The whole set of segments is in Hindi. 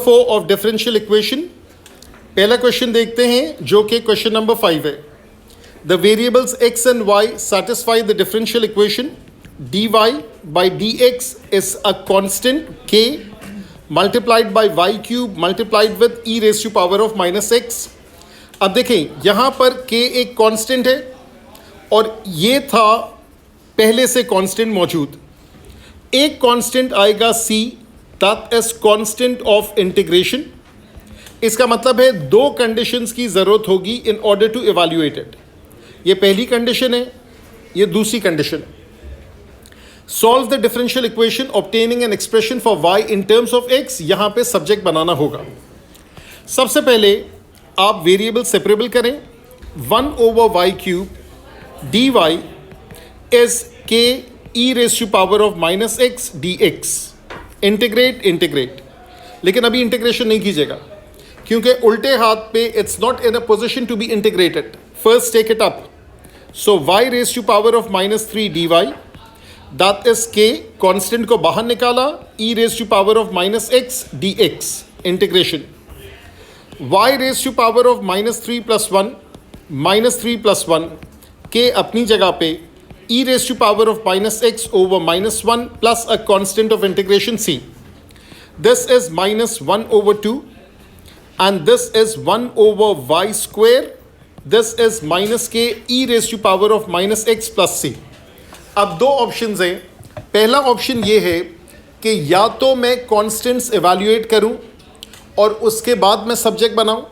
4 ऑफ डिफरेंशियल इक्वेशन। पहला क्वेश्चन देखते हैं जो कि क्वेश्चन नंबर 5 है। The variables x and y satisfy the differential equation dy by dx is a constant k multiplied by y cube multiplied with e raised to power of minus x। अब देखें यहाँ पर k एक कांस्टेंट है और ये था पहले से कांस्टेंट मौजूद। एक कांस्टेंट आएगा c that is constant of integration. इसका मतलब है दो कंडीशंस की ज़रूरत होगी in order to evaluate it. ये पहली कंडीशन है, ये दूसरी कंडीशन है। Solve the differential equation obtaining an expression for y in terms of x। यहाँ पे सब्जेक्ट बनाना होगा। सबसे पहले आप वेरिएबल सेपरेबल करें। 1 over y cube dy is k e raised to power of minus x dx। Integrate, लेकिन अभी इंटीग्रेशन नहीं कीजिएगा क्योंकि उल्टे हाथ पे it's not in a position to be integrated. First take it up. So y raise to power of -3 dy that is k, constant को बाहर निकाला, e raise to power of -x dx integration. y raise to power of -3 + 1 k अपनी जगह पे, e raised to power of -x over -1 plus a constant of integration c. This is -1 over 2 and this is 1 over y square. This is -k e raised to power of -x plus c. अब दो ऑप्शंस हैं। पहला ऑप्शन ये है कि या तो मैं कॉन्स्टेंट्स इवैल्यूएट करूं और उसके बाद मैं सब्जेक्ट बनाऊं,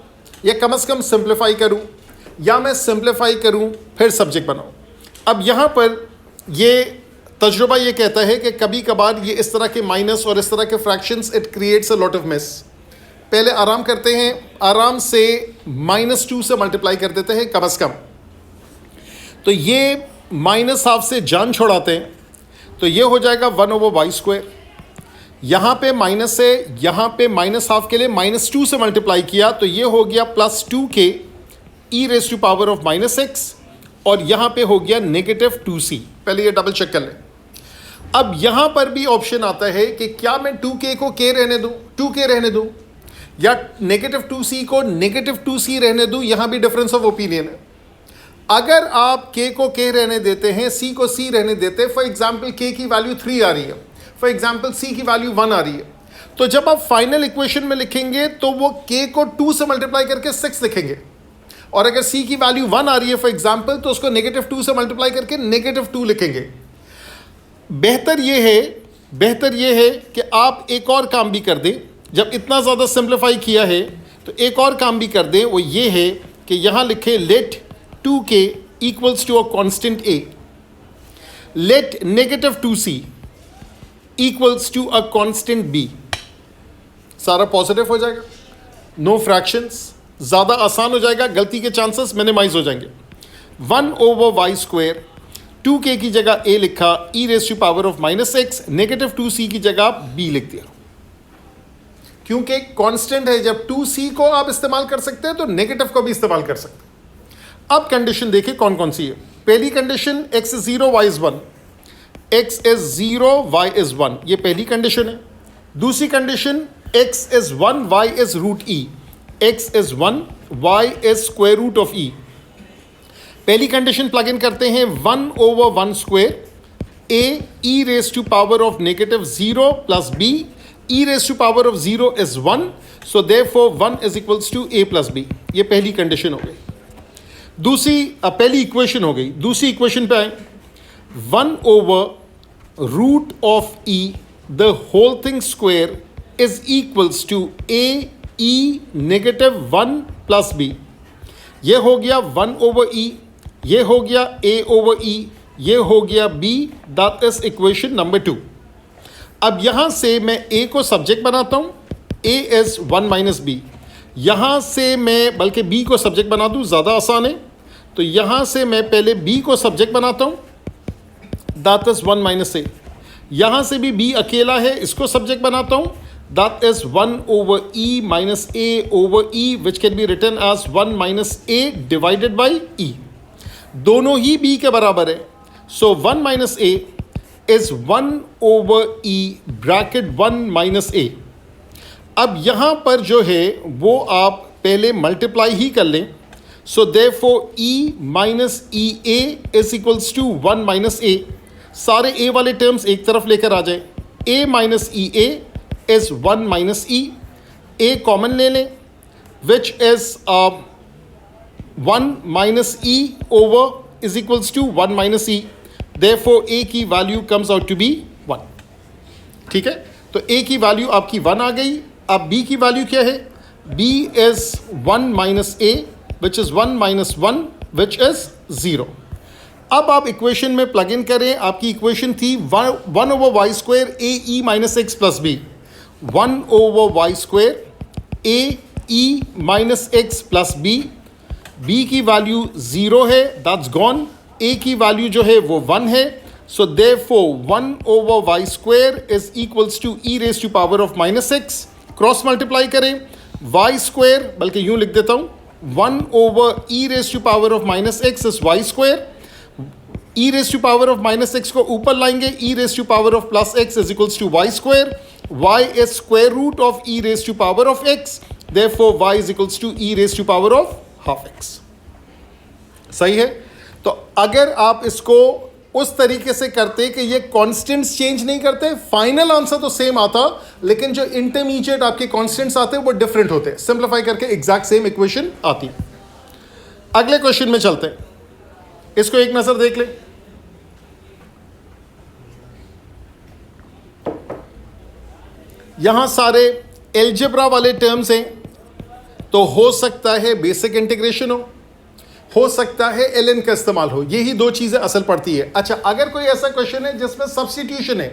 या कम से कम सिंप्लीफाई करूं, या मैं सिंप्लीफाई करूं फिर सब्जेक्ट बनाऊं। अब यहाँ पर ये तजुर्बा ये कहता है कि कभी कभार ये इस तरह के माइनस और इस तरह के fractions it creates a lot of miss. पहले आराम करते हैं, आराम से -2 से मल्टीप्लाई कर देते हैं कम से कम। तो ये -½ से जान छोड़ाते हैं, तो ये हो जाएगा 1 over y स्क्वायर। यहाँ पे माइनस है, यहाँ पे -½ के लिए -2 से मल्टीप्लाई किया तो ये हो गया +2k e raised to power of -x, और यहाँ पे हो गया -2c। पहले ये डबल चेक कर लें। अब यहाँ पर भी ऑप्शन आता है कि क्या मैं 2k को k रहने दूँ, 2k रहने दूँ, या -2c को -2c रहने दूँ। यहाँ भी डिफरेंस ऑफ ओपिनियन है। अगर आप k को k रहने देते हैं, c को c रहने देते हैं, फॉर एग्जाम्पल k की वैल्यू 3 आ रही है, फॉर एग्जाम्पल c की वैल्यू 1 आ रही है, तो जब आप फाइनल इक्वेशन में लिखेंगे तो वो k को 2 से मल्टीप्लाई करके 6 लिखेंगे, और अगर c की वैल्यू 1 आ रही है फॉर एग्जाम्पल तो उसको -2 से मल्टीप्लाई करके -2 लिखेंगे। बेहतर ये है कि आप एक और काम भी कर दें। जब इतना ज़्यादा सिंप्लीफाई किया है तो एक और काम भी कर दें, वो ये है कि यहाँ लिखे let 2k equals to a constant a, let -2c equals to a constant b। सारा पॉजिटिव हो जाएगा, नो फ्रैक्शंस, ज़्यादा आसान हो जाएगा, गलती के चांसेस मिनिमाइज हो जाएंगे। 1 over y स्क्वायर, 2k की जगह a लिखा, e raise to power of -x, -2c की जगह b लिख दिया। क्योंकि कांस्टेंट है, जब 2c को आप इस्तेमाल कर सकते हैं तो नेगेटिव को भी इस्तेमाल कर सकते हैं। अब कंडीशन देखिए कौन कौन सी है। पहली condition x is 0 y is 1, x is 0 y is 1, ये पहली कंडीशन है। दूसरी condition x is 1 y is √e, x is 1 y is square root of e। पहली कंडीशन प्लग इन करते हैं, 1 over 1 square a e raised to power of -0 plus b e raised to power of 0 is 1, so therefore 1 is equals to a plus b। ये पहली कंडीशन हो गई। पहली इक्वेशन हो गई। दूसरी इक्वेशन पे आए, 1 over root of e the whole thing square is equals to a e -1 plus b। ये हो गया 1 over e, ये हो गया a over e, ये हो गया b। That is equation number 2। अब यहाँ से मैं a को सब्जेक्ट बनाता हूँ, a इज 1 minus b। यहाँ से मैं बल्कि b को सब्जेक्ट बना दूँ, ज़्यादा आसान है। तो यहाँ से मैं पहले b को सब्जेक्ट बनाता हूँ, दैट इज 1 minus a। यहाँ से भी b अकेला है, इसको सब्जेक्ट बनाता हूँ, that is 1 over e minus a over e, which can be written as 1 minus a divided by e। दोनों ही b के बराबर है, so 1 minus a is 1 over e bracket 1 minus a। अब यहां पर जो है वो आप पहले मल्टीप्लाई ही कर लें. So therefore e minus e a is equals to 1 minus a. सारे a वाले टर्म्स एक तरफ लेकर आ जाए. a minus e a is 1 minus e. a common ले लें which is 1 minus e over is equals to 1 minus e. Therefore a की वैल्यू कम्स आउट टू बी 1. ठीक है, तो a की वैल्यू आपकी 1 आ गई. अब b की वैल्यू क्या है? b is 1 minus a which is 1 minus 1 which is 0. अब आप इक्वेशन में प्लग इन करें. आपकी इक्वेशन थी 1 over y square a e minus x plus b. 1 over y square a e minus x plus b. b की वैल्यू 0 है, दैट्स गॉन. a की वैल्यू जो है वो 1 है. So therefore 1 over y square is equals to e raise to power of minus x. Cross multiply करें. वाई स्क्वायर, बल्कि यूं लिख देता हूं, 1 over e raise to power of minus x is y square. e raise to power of minus x को ऊपर लाएंगे. e raise to power of plus x is equals to y square. y is square root of e raise to power of x. Therefore y is equals to e raise to power of half x. सही है. तो अगर आप इसको उस तरीके से करते कि ये कांस्टेंट्स चेंज नहीं करते, फाइनल आंसर तो सेम आता, लेकिन जो इंटरमीडिएट आपके कांस्टेंट्स आते हैं वो डिफरेंट होते हैं. सिंप्लीफाई करके एग्जैक्ट सेम इक्वेशन आती. अगले क्वेश्चन में चलते हैं. इसको एक नजर देख ले. यहां सारे एल्जेब्रा वाले टर्म्स हैं, तो हो सकता है बेसिक इंटीग्रेशन हो सकता है ln का इस्तेमाल हो. यही दो चीजें असल पड़ती है. अच्छा, अगर कोई ऐसा क्वेश्चन है जिसमें सब्स्टिट्यूशन है,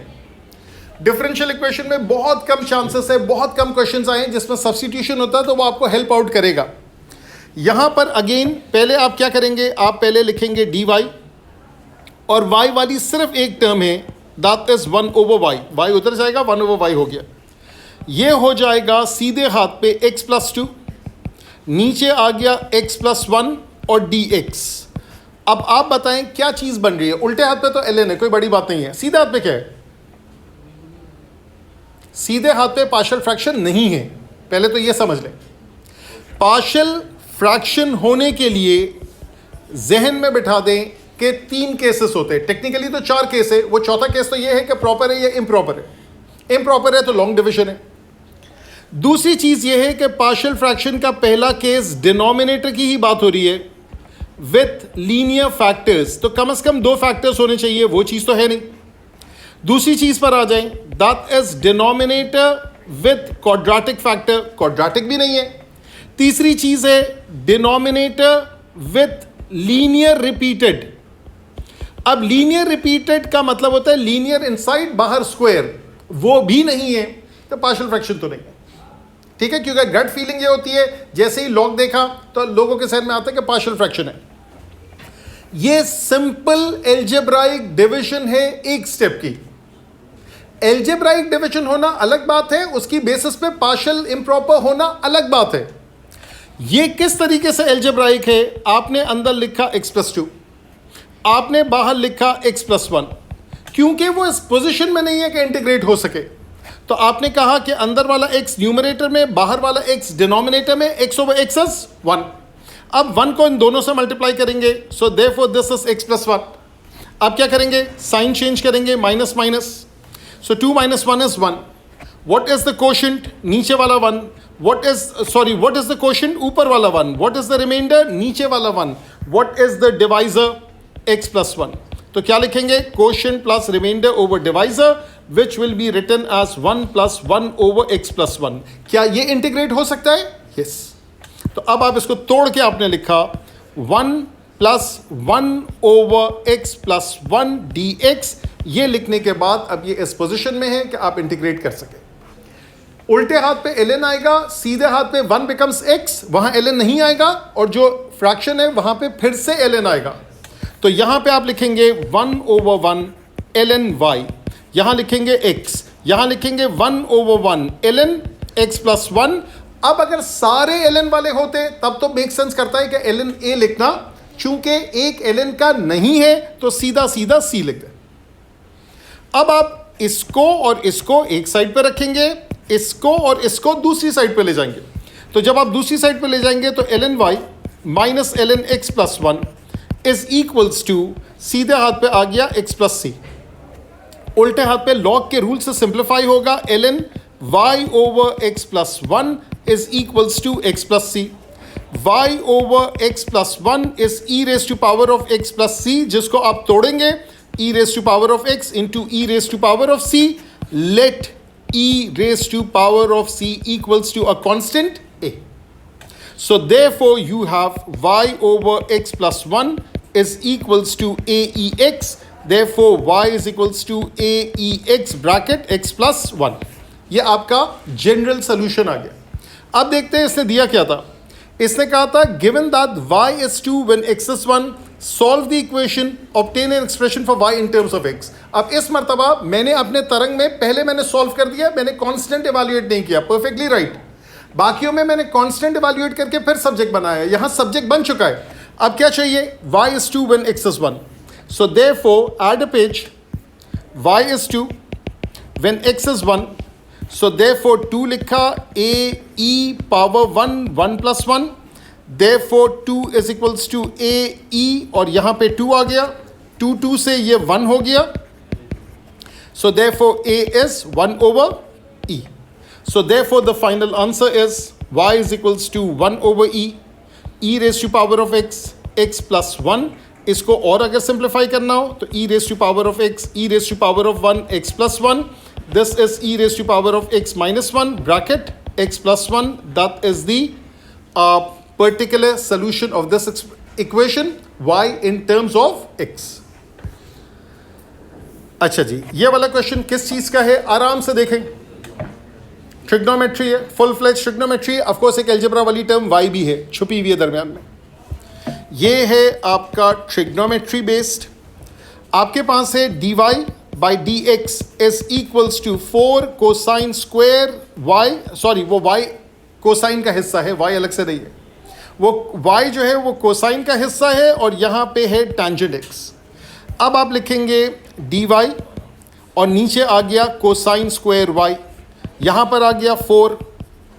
डिफरेंशियल इक्वेशन में बहुत कम चांसेस है, बहुत कम क्वेश्चंस आए जिसमें सब्स्टिट्यूशन होता है, तो वो आपको हेल्प आउट करेगा. यहां पर अगेन पहले आप क्या करेंगे? आप पहले लिखेंगे dy और y वाली सिर्फ एक टर्म है, that is 1 over y. y उधर जाएगा, 1 ओवर y हो गया. ये हो जाएगा सीधे हाथ पे x प्लस 2, नीचे आ गया x प्लस 1 और dx. अब आप बताएं क्या चीज बन रही है? उल्टे हाथ पे तो ln है, कोई बड़ी बात नहीं है. सीधे हाथ पे क्या है? सीधे हाथ पे पार्शियल फ्रैक्शन नहीं है. पहले तो ये समझ लें. पार्शियल फ्रैक्शन होने के लिए जहन में बिठा दें कि 3 केसेस होते हैं. टेक्निकली तो 4 केस है. वो चौथा केस तो ये है कि प्रॉपर है या इम्प्रॉपर है. इम्प्रॉपर है तो लॉन्ग डिविजन है. दूसरी चीज ये है कि पार्शियल फ्रैक्शन का पहला केस डिनोमिनेटर की ही बात हो रही है विथ लीनियर फैक्टर्स, तो कम से कम 2 फैक्टर्स होने चाहिए. वो चीज तो है नहीं. दूसरी चीज पर आ जाएं, that is denominator with quadratic factor. Quadratic भी नहीं है. तीसरी चीज है डिनोमिनेटर विथ लीनियर रिपीटेड. अब लीनियर रिपीटेड का मतलब होता है लीनियर इनसाइड बाहर स्क्वायर. वो भी नहीं है तो पार्शियल फ्रैक्शन तो नहीं है. ठीक है, क्योंकि गट फीलिंग ये होती है जैसे ही लॉग देखा तो लोगों के सहन में आता है कि पार्शियल फ्रैक्शन है. ये सिंपल एल्जेब्राइक डिवीजन है एक स्टेप की. एल्जेब्राइक डिवीजन होना अलग बात है, उसकी बेसिस पे पार्शियल इम्प्रॉपर होना अलग बात है. ये किस तरीके से एल्जेब्राइक है? आपने अंदर लिखा x प्लस 2, आपने बाहर लिखा x प्लस 1. क्योंकि वो इस पोजिशन में नहीं है कि इंटीग्रेट हो सके, तो आपने कहा कि अंदर वाला x न्यूमरेटर में, बाहर वाला x डिनोमिनेटर में, x ओवर x इज 1. अब 1 को इन दोनों से मल्टीप्लाई करेंगे. So therefore this is x plus 1. अब क्या करेंगे? साइन चेंज करेंगे, minus minus. So 2 minus 1 is 1. What is the quotient? नीचे वाला 1. What is the quotient? ऊपर वाला 1. What is the remainder? नीचे वाला 1. What is the divisor? x plus 1. तो क्या लिखेंगे? Quotient plus remainder over divisor, which will be written as 1 plus 1 over x plus 1. क्या ये इंटीग्रेट हो सकता है? Yes. तो अब आप इसको तोड़ के आपने लिखा 1 plus 1 over x plus 1 dx. ये लिखने के बाद अब ये इस पोजिशन में है कि आप इंटीग्रेट कर सके. उल्टे हाथ पे ln आएगा, सीधे हाथ पे 1 becomes x, वहां ln नहीं आएगा, और जो फ्रैक्शन है वहां पे फिर से ln आएगा. तो यहां पे आप लिखेंगे 1 over 1 ln y. यहां लिखेंगे x, यहां लिखेंगे 1 over 1 ln x plus 1. अब अगर सारे ln वाले होते तब तो मेक सेंस करता है कि ln a लिखना. चूंकि एक ln का नहीं है तो सीधा सीधा c लिख दें. अब आप इसको और इसको एक साइड पर रखेंगे, इसको और इसको दूसरी साइड पे ले जाएंगे। तो जब आप दूसरी साइड पे ले जाएंगे तो ln y minus ln x plus 1 is equals to, सीधे हाथ पे आ गया x प्लस सी, उल्टे हाथ पे लॉग के रूल से सिंप्लीफाई होगा, ln y over x plus 1 is equals to x plus c. y over x plus 1 is e raise to power of x plus c, जिसको आप तोड़ेंगे e raise to power of x into e raise to power of c, let e raise to power of c equals to a constant a. So therefore you have y over x plus 1 is equals to aex, therefore y is equals to aex bracket x plus 1. ये आपका जनरल सोल्यूशन आ गया। अब देखते हैं इसने दिया क्या था। इसने कहा था given that y is 2 when x is 1, solve the equation, obtain an expression for y in terms of x. अब इस मर्तबा मैंने अपने तरंग में पहले मैंने सॉल्व कर दिया, मैंने कांस्टेंट इवैल्यूएट नहीं किया, परफेक्टली राइट। बाकियों में मैंने कांस्टेंट इवैल्यूएट करके फिर सब्जेक्ट बनाया, यहां सब्जेक्ट बन चुका है। अब क्या चाहिए, y is 2 when x is 1. So therefore add a page, y is 2 when x is 1. So therefore 2 लिखा, a e power 1 plus 1, therefore 2 is equals to a e, और यहाँ पे 2 आ गया, 2 से ये 1 हो गया, so therefore a is 1 over e. So therefore the final answer is y is equals to 1 over e raised to power of x plus 1. इसको और अगर सिंप्लीफाई करना हो तो e raised to power of x, e raised to power of 1, x plus 1. This is e raised to power of x minus 1 bracket x plus 1. That is the particular solution of this equation, y in terms of x. अच्छा जी, ये वाला क्वेश्चन किस चीज़ का है, आराम से देखें। ट्रिग्नोमेट्री है, फुल फ्लेज ट्रिग्नोमेट्री है। ऑफ कोर्स एक एल्जेब्रा वाली टर्म y भी है, छुपी हुई है दरमियान में। ये है आपका ट्रिग्नोमेट्री बेस्ड। आपके पास है dy by d x is equals to 4 cosine square y, sorry वो y कोसाइन का हिस्सा है, y अलग से नहीं है, वो y जो है वो कोसाइन का हिस्सा है, और यहाँ पे है टेंजेंट x। अब आप लिखेंगे dy और नीचे आ गया कोसाइन स्क्वायर y, यहाँ पर आ गया 4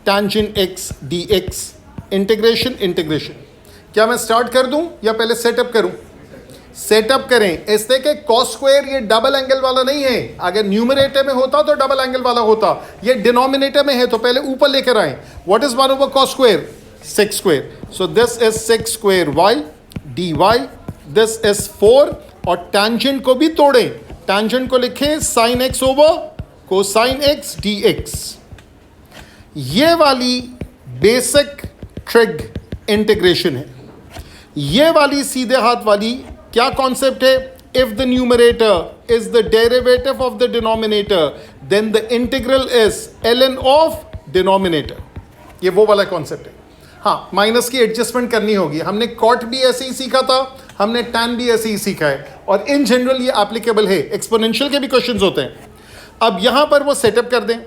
टेंजेंट x dx, इंटीग्रेशन। क्या मैं स्टार्ट कर दूं या पहले सेटअप करूं? सेटअप करें। इससे के कॉस स्क्वायर ये डबल एंगल वाला नहीं है, अगर न्यूमरेटर में होता तो डबल एंगल वाला होता, ये डिनोमिनेटर में है तो पहले ऊपर लेकर आए। What is 1 over cos square? 6 square. So this is 6 square y dy, this is 4, और टेंजेंट को भी तोड़ें, टेंजेंट को लिखें sine x over cosine x dx। ये वाली बेसिक ट्रिग इंटीग्रेशन है। ये वाली सीधे हाथ वाली क्या कॉन्सेप्ट है? If the numerator is the derivative of the denominator then the integral is ln of denominator. ये वो वाला कॉन्सेप्ट है। हाँ, माइनस की एडजस्टमेंट करनी होगी। हमने कॉट भी ऐसे ही सीखा था, हमने टैन भी ऐसे ही सीखा है, और इन जनरल ये एप्लीकेबल है। एक्सपोनेंशियल के भी क्वेश्चंस होते हैं। अब यहां पर वो सेटअप कर दें।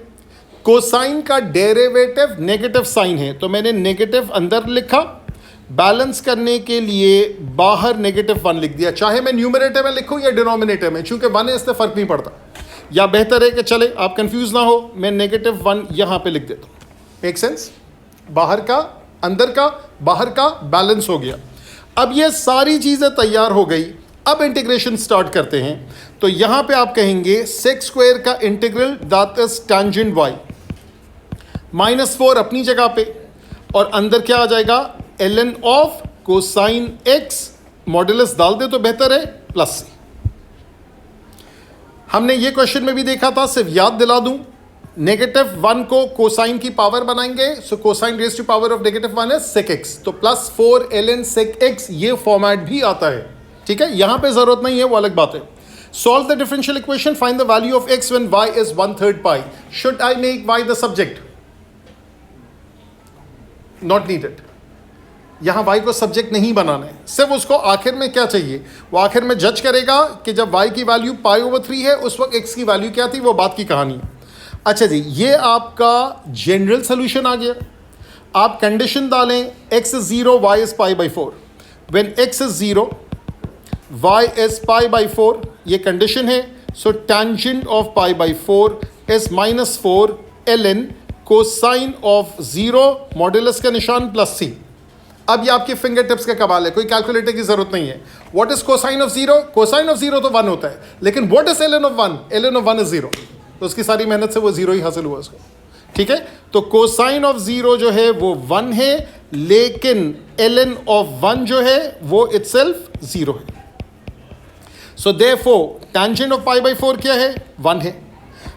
कोसाइन का डेरिवेटिव नेगेटिव साइन है, तो मैंने नेगेटिव अंदर लिखा, बैलेंस करने के लिए बाहर नेगेटिव 1 लिख दिया। चाहे मैं न्यूमरेटर में लिखूं या डिनोमिनेटर में, चूंकि 1 है इससे फर्क नहीं पड़ता। या बेहतर है कि चले आप कंफ्यूज ना हो, मैं नेगेटिव 1 यहां पे लिख देता हूं। Make sense? बाहर का अंदर का, बाहर का बैलेंस हो गया। अब ये सारी चीजें तैयार हो गई, अब इंटीग्रेशन स्टार्ट करते हैं। तो यहां पे आप कहेंगे सेक स्क्वायर का integral that is tangent y, -4 अपनी जगह पे, और अंदर क्या आ जाएगा? ln of cosine x, modulus डाल दे तो बेहतर है, प्लस c। हमने ये क्वेश्चन में भी देखा था, सिर्फ याद दिला दूं, -1 को कोसाइन की पावर बनाएंगे, सो cosine raise to power of -1 is sec x, तो +4 ln sec x, ये फॉर्मेट भी आता है। ठीक है, यहां पे जरूरत नहीं है, वो अलग बात है। Solve the differential equation, find the value of x when y is 1/3 pi. Should I make y the subject? Not needed. यहां y को सब्जेक्ट नहीं बनाना है, सिर्फ उसको आखिर में क्या चाहिए, वो आखिर में जज करेगा कि जब y की वैल्यू π/3 है उस वक्त x की वैल्यू क्या थी, वो बात की कहानी है। अच्छा जी, ये आपका जनरल सोल्यूशन आ गया। आप कंडीशन डालें, x is 0, y is π/4. When x is 0, y is π/4, ये कंडीशन है। So tangent of π/4 is -4 ln cosine of 0 modulus का निशान प्लस c। अब ये आपके फिंगर टिप्स का कमाल है, कोई कैलकुलेटर की जरूरत नहीं है। What is cosine of 0? Cosine of 0 तो 1 होता है, लेकिन what is ln of 1? ln of 1 is 0, तो उसकी सारी मेहनत से वो 0 ही हासिल हुआ उसको। ठीक है, तो कोसाइन ऑफ 0 जो है वो 1 है, लेकिन ln ऑफ 1 जो है वो इटसेल्फ 0 है। So therefore tangent of pi by 4 क्या है? 1 है।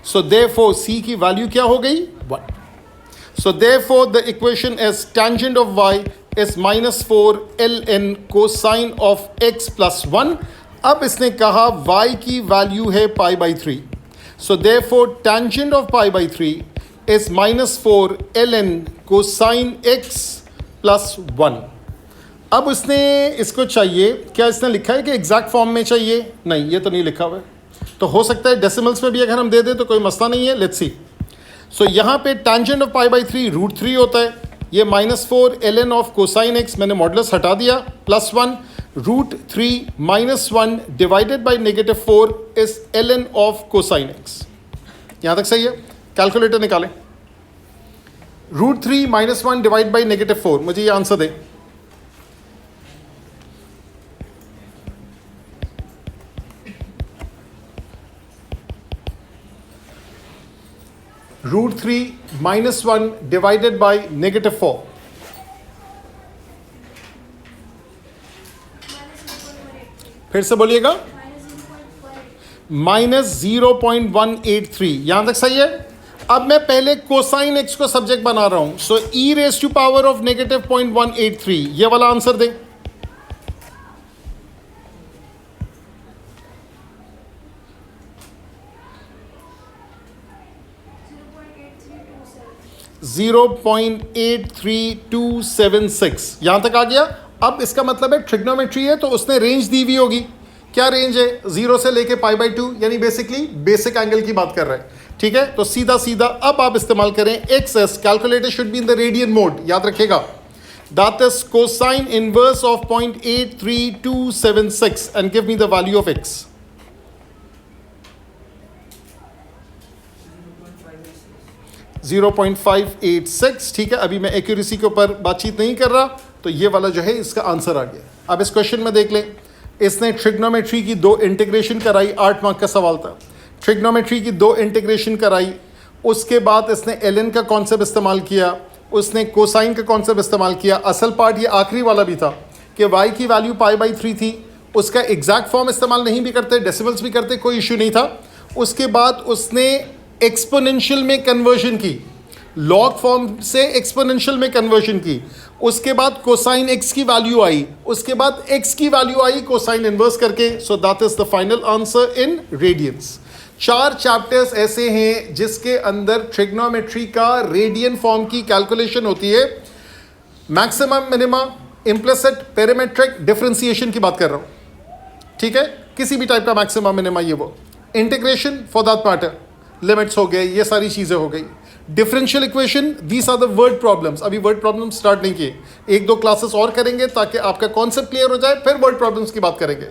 सो देयरफॉर c की वैल्यू क्या हो गई? 1। So therefore the equation is tangent of y is -4 ln cosine of x plus 1। अब इसने कहा y की वैल्यू है pi by 3, so therefore tangent of pi by 3 is -4 ln cosine x plus 1। अब इसने इसको चाहिए, क्या इसने लिखा है कि एग्जैक्ट फॉर्म में चाहिए? नहीं, ये तो नहीं लिखा हुआ है, तो हो सकता है डेसिमल्स में भी अगर हम दे दें तो कोई मसला नहीं है। Let's see. सो यहाँ पे टेंजेंट ऑफ पाई बाई 3 √3 होता है, ये -4 ln ऑफ कोसाइन x, मैंने मॉडुलस हटा दिया, plus 1 √3 -1 divided by -4 is ln of cosine x। यहाँ तक सही है? कैलकुलेटर निकालें। √3 -1 डिवाइड बाई -4, मुझे ये आंसर दे। √3 -1 डिवाइडेड बाई -4, फिर से बोलिएगा। -0.183, यहां तक सही है। अब मैं पहले कोसाइन x को सब्जेक्ट बना रहा हूं, so e raise to power of -0.183, ये वाला आंसर दे। (0.8326) यहां तक आ गया। अब इसका मतलब है ट्रिग्नोमेट्री है तो उसने रेंज दी हुई होगी। क्या रेंज है? 0 से लेके पाई बाई 2, यानी बेसिकली बेसिक एंगल की बात कर रहे हैं। ठीक है, तो सीधा सीधा अब आप इस्तेमाल करें x. Calculator should be in the radian mode, याद रखेगा। That is cosine inverse of 0.83276 and give me the value of x. 0.586। ठीक है, अभी मैं एक्यूरेसी के ऊपर बातचीत नहीं कर रहा, तो ये वाला जो है इसका आंसर आ गया। अब इस क्वेश्चन में देख लें, इसने ट्रिग्नोमेट्री की 2 इंटीग्रेशन कराई, 8 मार्क का सवाल था। ट्रिग्नोमेट्री की 2 इंटीग्रेशन कराई, उसके बाद इसने ln का कॉन्सेप्ट इस्तेमाल किया, उसने कोसाइन का कॉन्सेप्ट इस्तेमाल किया। असल पार्ट ये आखिरी वाला भी था कि y की वैल्यू पाई बाई 3 थी, उसका एग्जैक्ट फॉर्म इस्तेमाल नहीं भी करते, डेसिमल्स भी करते, कोई इशू नहीं था। उसके बाद उसने एक्सपोनेंशियल में कन्वर्जन की, लॉग फॉर्म से एक्सपोनेंशियल में कन्वर्जन की। उसके बाद कोसाइन x की वैल्यू आई, उसके बाद x की वैल्यू आई कोसाइन इनवर्स करके। So that is the final answer in radiance. 4 chapters ऐसे हैं जिसके अंदर ट्रिग्नोमेट्री का रेडियन फॉर्म की कैलकुलेशन होती है। मैक्सिमम, मिनिमा, इम्प्लिसिट, पेरीमेट्रिक, डिफरेंशिएशन की बात कर रहा हूं। ठीक है, किसी भी टाइप का मैक्सिमम, मिनिमा, ये वो integration for that matter, limits हो गए, ये सारी चीज़ें हो गई। Differential equation, these are the word problems. अभी वर्ड प्रॉब्लम्स स्टार्ट नहीं किए, 1-2 क्लासेस और करेंगे ताकि आपका कॉन्सेप्ट क्लियर हो जाए, फिर वर्ड प्रॉब्लम्स की बात करेंगे।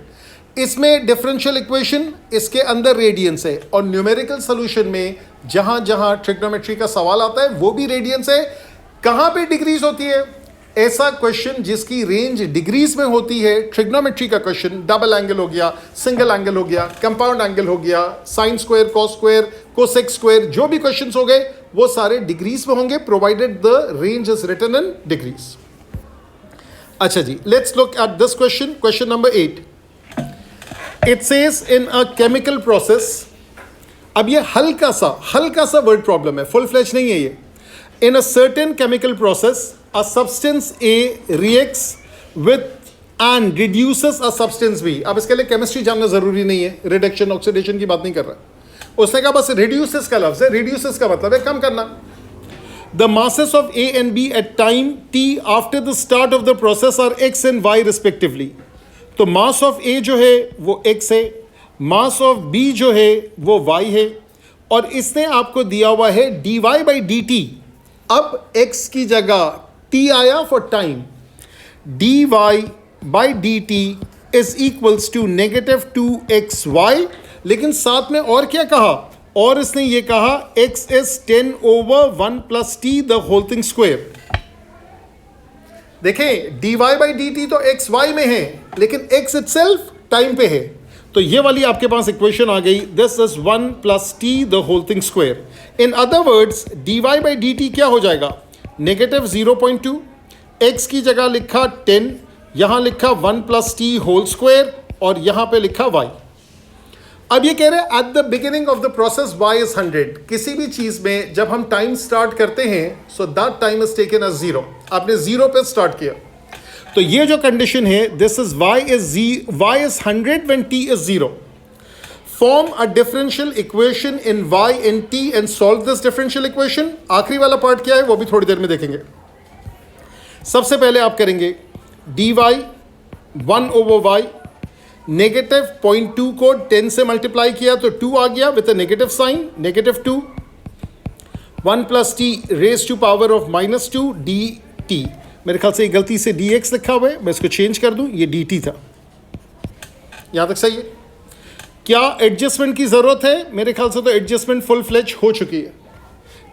इसमें डिफरेंशियल इक्वेशन, इसके अंदर रेडियंस है, और न्यूमेरिकल सोल्यूशन में जहां जहां ट्रिग्नोमेट्री का सवाल आता है वो भी रेडियंस है। कहां पे डिग्रीज होती है? ऐसा क्वेश्चन जिसकी रेंज डिग्रीज में होती है, ट्रिग्नोमेट्री का क्वेश्चन, डबल एंगल हो गया, सिंगल एंगल हो गया, कंपाउंड एंगल हो गया, sine square, cos square, cosec square, जो भी क्वेश्चंस हो गए वो सारे डिग्रीज में होंगे, provided the range is written in degrees. अच्छा जी, let's look at this question, question number 8। It says in a chemical process, अब ये हल्का सा वर्ड प्रॉब्लम है, फुल फ्लेज नहीं है ये। In a certain chemical process, a substance A reacts with and reduces a substance B. अब इसके लिए केमिस्ट्री जानना जरूरी नहीं है, रिडक्शन ऑक्सीडेशन की बात नहीं कर रहा। उसने कहा बस reduces का लफ्ज है, reduces का मतलब है कम करना। The masses of A and B at time t after the start of the process are x and y respectively. तो mass of A जो है वो x है, mass of B जो है वो y है, और इसने आपको दिया हुआ है dy by dt। अब x की जगह t आया for time, dy by dt is equals to -2xy, लेकिन साथ में और क्या कहा? और इसने ये कहा x is 10 over 1 plus t the whole thing square। देखें dy by dt तो x y में है, लेकिन x itself टाइम पे है, तो ये वाली आपके पास इक्वेशन आ गई, this is 1 plus t the whole thing square. In other words dy by dt क्या हो जाएगा, नेगेटिव 0.2, x की जगह लिखा 10, यहां लिखा 1 प्लस टी होल स्क्वायर और यहां पे लिखा y। अब ये कह रहे हैं at the beginning of the process y is 100। किसी भी चीज में जब हम टाइम स्टार्ट करते हैं so that time is taken as 0। आपने 0 पे स्टार्ट किया, तो ये जो कंडीशन है this is y is 100 when t is 0। Form a differential equation in y and t and solve this differential equation. आखिरी वाला पार्ट क्या है वो भी थोड़ी देर में देखेंगे। सबसे पहले आप करेंगे dy 1 over y, नेगेटिव 0.2 को 10 से मल्टीप्लाई किया तो 2 आ गया with a negative sign, negative 2, 1 plus t raise to power of -2 dt। मेरे ख्याल से गलती से dx लिखा हुआ है, मैं इसको चेंज कर दूं, ये dt था। यहां तक सही है? क्या एडजस्टमेंट की जरूरत है? मेरे ख्याल से तो एडजस्टमेंट फुल फ्लेज हो चुकी है।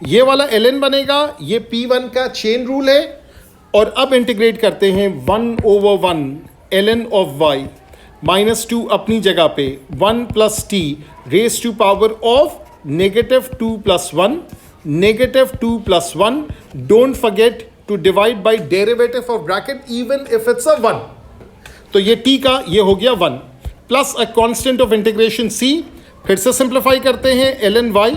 ये वाला ln बनेगा, ये p1 का चेन रूल है, और अब इंटीग्रेट करते हैं 1 over 1 ln ऑफ y -2 अपनी जगह पे 1 plus t raise to power of negative 2 plus 1, negative 2 plus 1। Don't forget to divide by derivative of bracket even if it's a 1। तो ये t का ये हो गया 1 plus a constant of integration c। फिर से सिंप्लीफाई करते हैं ln y,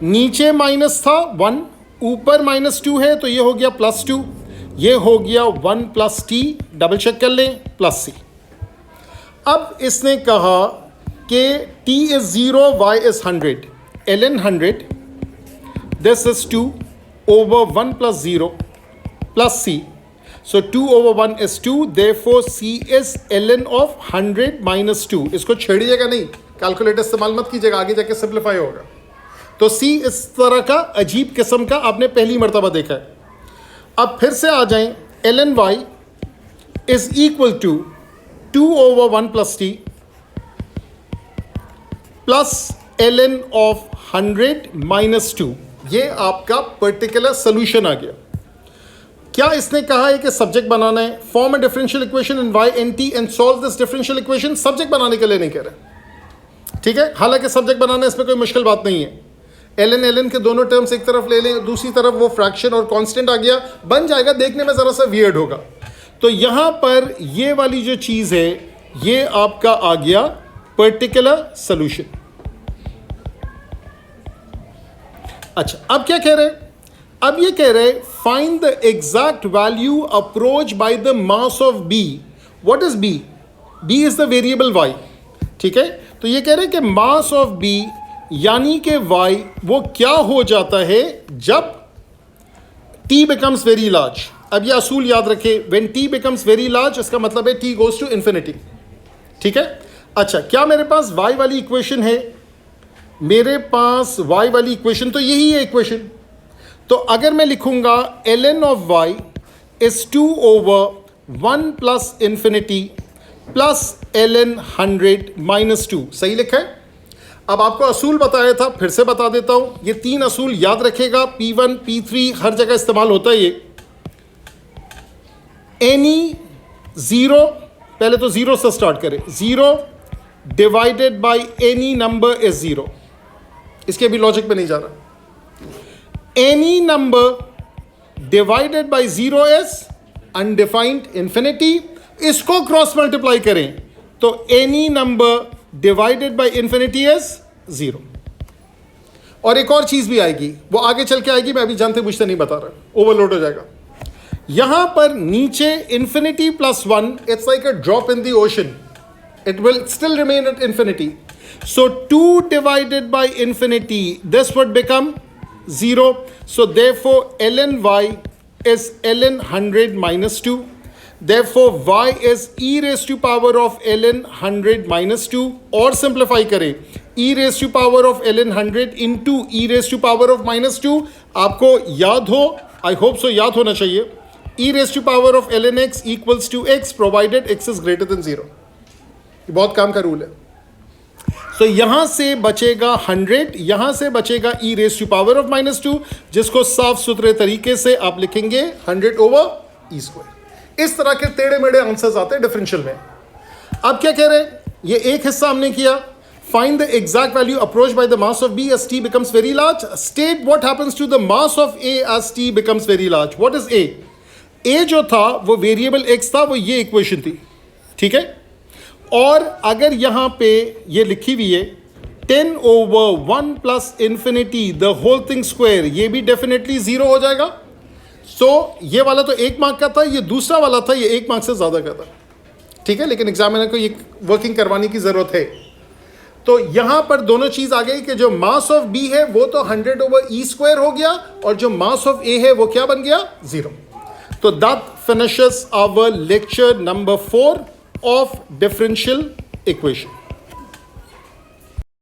नीचे माइनस था 1, ऊपर -2 है तो ये हो गया +2, ये हो गया 1 प्लस टी, डबल चेक कर लें, प्लस c। अब इसने कहा कि t is 0, y is 100, ln 100, this is 2 over 1 plus 0 plus c, so 2 over 1 is 2, therefore c is ln of 100 minus 2। इसको छेड़िएगा नहीं, कैलकुलेटर इस्तेमाल मत कीजिएगा, आगे जाके सिंप्लीफाई होगा। तो c इस तरह का अजीब किस्म का आपने पहली मर्तबा देखा है। अब फिर से आ जाएं, ln y is equal to 2 over 1 plus t plus ln of 100 minus 2। ये आपका पर्टिकुलर सोल्यूशन आ गया। क्या इसने कहा है कि सब्जेक्ट बनाना है, form a differential equation in y and t and solve this differential equation. Subject बनाने के लिए नहीं कह रहे, ठीक है? हालांकि सब्जेक्ट बनाना इसमें कोई मुश्किल बात नहीं है। ln के दोनों टर्म्स एक तरफ ले लें, दूसरी तरफ वो फ्रैक्शन और कांस्टेंट आ गया, बन जाएगा, देखने में जरा सा वियर्ड होगा। तो यहां पर ये वाली जो चीज है ये आपका आ गया पर्टिकुलर सॉल्यूशन। अच्छा, अब क्या कह रहे हैं? अब ये कह रहे हैं find the exact value approach by the mass of b। What is b? b is the variable y, ठीक है? तो ये कह रहे हैं कि मास ऑफ b यानी कि y वो क्या हो जाता है जब t becomes very large। अब ये असूल याद रखें, when t becomes very large इसका मतलब है t goes to infinity, ठीक है? अच्छा, क्या मेरे पास y वाली इक्वेशन है? मेरे पास y वाली इक्वेशन तो यही है इक्वेशन। तो अगर मैं लिखूंगा ln of y is 2 over 1 plus infinity plus ln 100 minus 2। सही लिखा है? अब आपको असूल बताया था, फिर से बता देता हूं, ये 3 असूल याद रखेगा, p1 p3 हर जगह इस्तेमाल होता है ये। एनी 0, पहले तो 0 से स्टार्ट करें, 0 divided by any number is 0। इसके भी लॉजिक पे नहीं जा रहा। Any number divided by 0 is undefined infinity. इसको क्रॉस मल्टीप्लाई करें तो any number divided by infinity is 0। और एक और चीज भी आएगी, वो आगे चल के आएगी, मैं अभी जानते बुझते नहीं बता रहा, ओवरलोड हो जाएगा। यहां पर नीचे infinity plus 1, it's like a drop in the ocean, it will still remain at infinity, so 2 divided by infinity, this would become 0, so therefore ln y is ln 100 minus 2, therefore y is e raised to power of ln 100 minus 2, और simplify करें, e raised to power of ln 100 into e raised to power of minus 2। आपको याद हो, I hope so, याद होना चाहिए, e raised to power of ln x equals to x provided x is greater than 0। ये बहुत काम का रूल है। सो यहां से बचेगा 100, यहां से बचेगा e raise to power of -2, जिसको साफ सुथरे तरीके से आप लिखेंगे 100/e²। इस तरह के टेढ़े मेढ़े आंसर्स आते हैं डिफरेंशियल में। अब क्या कह रहे हैं, ये एक हिस्सा हमने किया, find the exact value approach by the mass of b as t becomes very large, state what happens to the mass of a as t becomes very large। what is a जो था वो वेरिएबल x था, वो ये इक्वेशन थी, ठीक है। और अगर यहां पे ये लिखी हुई है 10/1 plus infinity the whole thing square, ये भी डेफिनेटली 0 हो जाएगा। सो ये वाला तो 1 मार्क का था, ये दूसरा वाला था ये 1 मार्क से ज़्यादा का था, ठीक है। लेकिन एग्जामिनर को ये वर्किंग करवाने की ज़रूरत है। तो यहां पर दोनों चीज़ आ गई कि जो मास ऑफ बी है वो तो 100/e² हो गया, और जो मास ऑफ ए है वो क्या बन गया, 0। तो that finishes our lecture number 4 of differential equation।